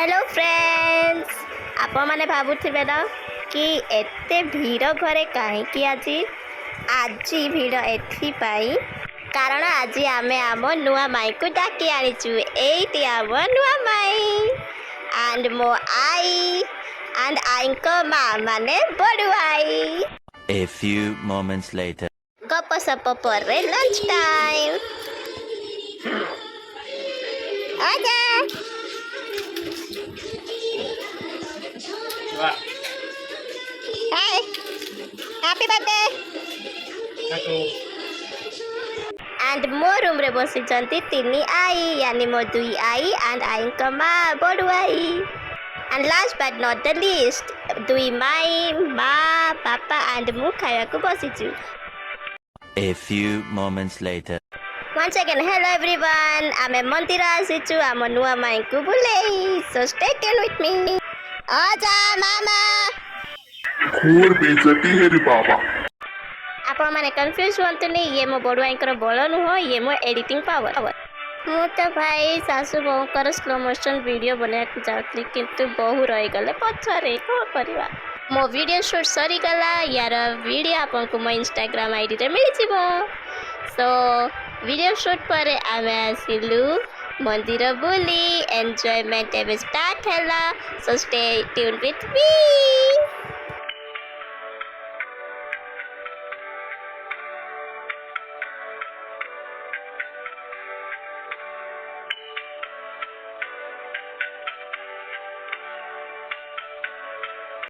Hello friends आपण मैंने भावुथिबे ना कि एते भीड़ घरे कहीं आज भीड़ एथिपाई कारण आज आमे आम नुआ माई को डाकी आनीचु एटी आम नुआ माई एंड मो आई एंड आई को माँ माने बड़ू आई। A few moments later. गप सप पर लंच टाइम आजा। Hi, happy birthday. एंड मो रूम रे बसी चंती तिनी आई यानी मो दुई आई एंड आई का माँ बड़ू आई and last but not the least दुई माई माँ पापा एंड मु खाया को बसीचु। A few moments later. Once again, hello everyone. आमे मंदिर आसीचु आम नुआ माई को बुलेई so stay tune with me. आजा मामा। घोर बेइज्जती है रे बाबा। आपण माने कंफ्यूज होंतु नहीं ये मो बड़ू आईकर बल नुह ये मो एडिटिंग पावर। मु तो भाई सासू बहुकर स्लो मोशन वीडियो बना चाहती किंतु बहु रही गले पछरे कौन करवा मो वीडियो शूट सरी गला यार वीडियो आपन को मो इंस्टाग्राम आईडी रे मिल जिवो। सो वीडियो शूट पर आमे आसिलु मंदिर बुली एंजॉयमेंट एवं स्टार्ट हैला सो स्टे ट्यून विथ मी।